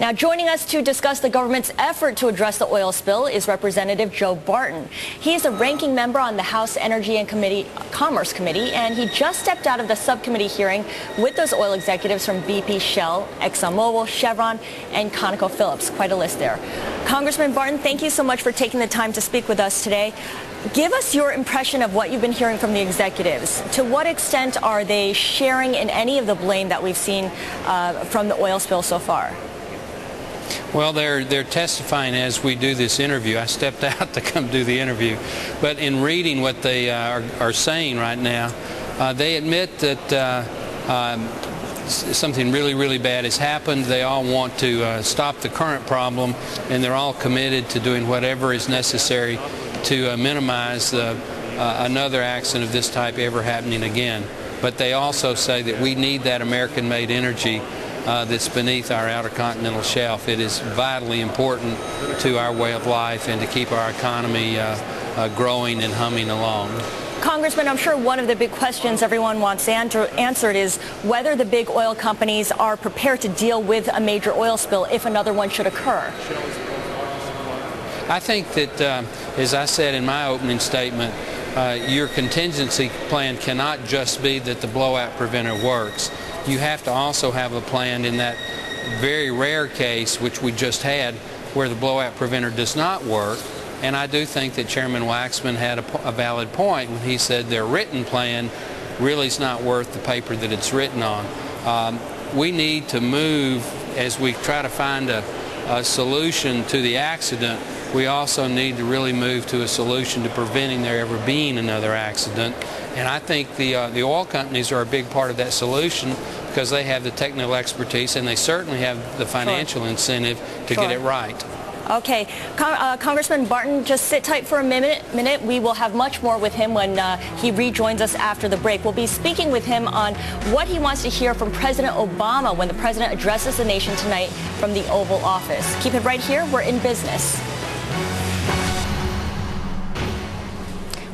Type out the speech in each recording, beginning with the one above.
Now, joining us to discuss the government's effort to address the oil spill is Representative Joe Barton. He is a ranking member on the House Energy and Commerce Committee, and he just stepped out of the subcommittee hearing with those oil executives from BP, Shell, ExxonMobil, Chevron, and ConocoPhillips. Quite a list there. Congressman Barton, thank you so much for taking the time to speak with us today. Give us your impression of what you've been hearing from the executives. To what extent are they sharing in any of the blame that we've seen from the oil spill so far? Well, they're testifying as we do this interview. I stepped out to come do the interview. But in reading what they are saying right now, they admit that something really, really bad has happened. They all want to stop the current problem, and they're all committed to doing whatever is necessary to minimize another accident of this type ever happening again. But they also say that we need that American-made energy that's beneath our outer continental shelf. It is vitally important to our way of life and to keep our economy growing and humming along. Congressman, I'm sure one of the big questions everyone wants answered is whether the big oil companies are prepared to deal with a major oil spill if another one should occur. I think that, as I said in my opening statement, your contingency plan cannot just be that the blowout preventer works. You have to also have a plan in that very rare case, which we just had, where the blowout preventer does not work. And I do think that Chairman Waxman had a valid point when he said their written plan really is not worth the paper that it's written on. We need to move as we try to find a solution to the accident. We also need to really move to a solution to preventing there ever being another accident. And I think the oil companies are a big part of that solution because they have the technical expertise and they certainly have the financial incentive to get it right. Okay. Congressman Barton, just sit tight for a minute. We will have much more with him when he rejoins us after the break. We'll be speaking with him on what he wants to hear from President Obama when the president addresses the nation tonight from the Oval Office. Keep it right here. We're in business.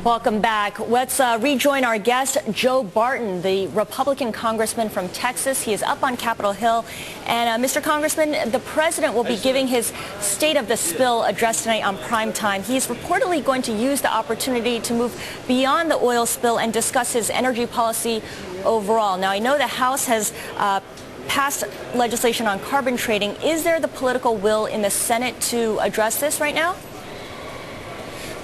Welcome back. Let's rejoin our guest, Joe Barton, the Republican congressman from Texas. He is up on Capitol Hill. And Mr. Congressman, the president will be giving his State of the Spill address tonight on prime time. He's reportedly going to use the opportunity to move beyond the oil spill and discuss his energy policy overall. Now, I know the House has passed legislation on carbon trading. Is there the political will in the Senate to address this right now?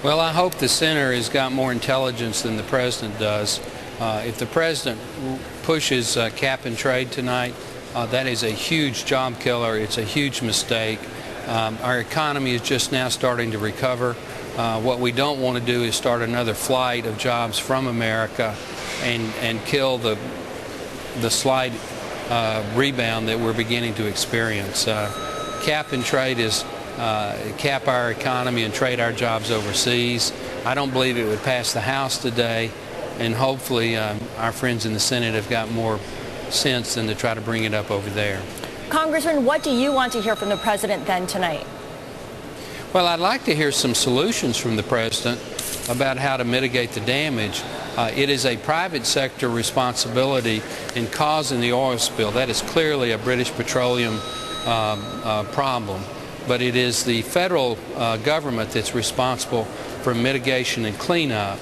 Well, I hope the Senator has got more intelligence than the President does. If the President pushes cap and trade tonight, that is a huge job killer. It's a huge mistake. Our economy is just now starting to recover. What we don't want to do is start another flight of jobs from America and kill the slight rebound that we're beginning to experience. Cap and trade is cap our economy and trade our jobs overseas. I don't believe it would pass the House today, and hopefully our friends in the Senate have got more sense than to try to bring it up over there. Congressman, what do you want to hear from the president then tonight? Well, I'd like to hear some solutions from the president about how to mitigate the damage. It is a private sector responsibility in causing the oil spill. That is clearly a British Petroleum problem. But it is the federal government that's responsible for mitigation and cleanup.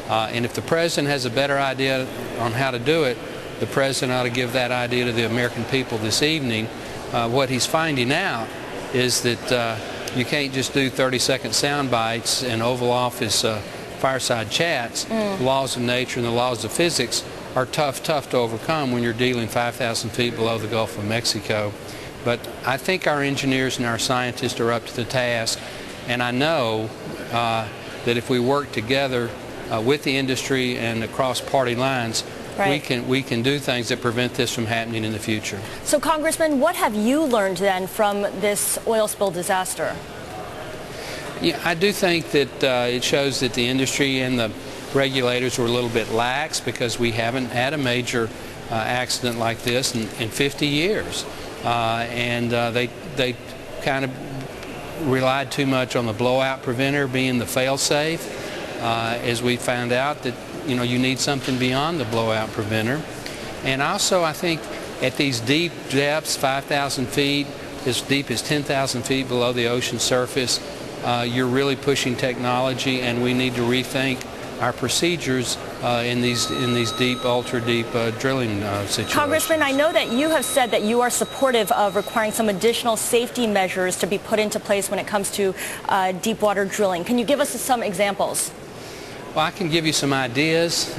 And if the president has a better idea on how to do it, the president ought to give that idea to the American people this evening. What he's finding out is that you can't just do 30-second sound bites and Oval Office fireside chats. The laws of nature and the laws of physics are tough to overcome when you're dealing 5,000 feet below the Gulf of Mexico. But I think our engineers and our scientists are up to the task, and I know that if we work together with the industry and across party lines, we can do things that prevent this from happening in the future. So, Congressman, what have you learned then from this oil spill disaster? Yeah, I do think that it shows that the industry and the regulators were a little bit lax because we haven't had a major accident like this in 50 years. They kind of relied too much on the blowout preventer being the fail-safe, as we found out that you need something beyond the blowout preventer. And also, I think at these deep depths, 5,000 feet, as deep as 10,000 feet below the ocean surface, you're really pushing technology, and we need to rethink our procedures in these deep, ultra-deep drilling situations. Congressman, I know that you have said that you are supportive of requiring some additional safety measures to be put into place when it comes to deep water drilling. Can you give us some examples? Well, I can give you some ideas.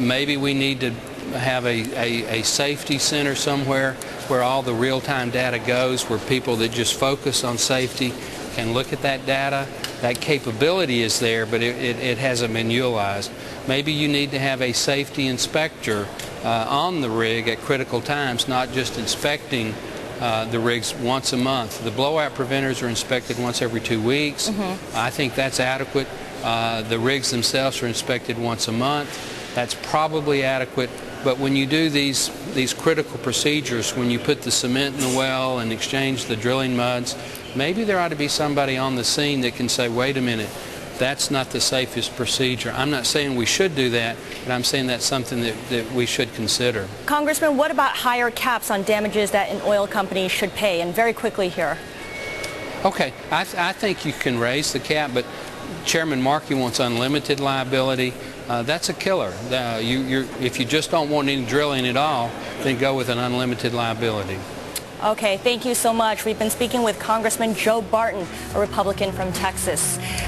Maybe we need to have a safety center somewhere where all the real-time data goes, where people that just focus on safety can look at that data. That capability is there, but it hasn't been utilized. Maybe you need to have a safety inspector on the rig at critical times, not just inspecting the rigs once a month. The blowout preventers are inspected once every 2 weeks. I think that's adequate. The rigs themselves are inspected once a month. That's probably adequate. But when you do these critical procedures, when you put the cement in the well and exchange the drilling muds, maybe there ought to be somebody on the scene that can say, wait a minute, that's not the safest procedure. I'm not saying we should do that, but I'm saying that's something that we should consider. Congressman, what about higher caps on damages that an oil company should pay? And very quickly here. Okay, I think you can raise the cap, but Chairman Markey wants unlimited liability. That's a killer. If you just don't want any drilling at all, then go with an unlimited liability. Okay, thank you so much. We've been speaking with Congressman Joe Barton, a Republican from Texas.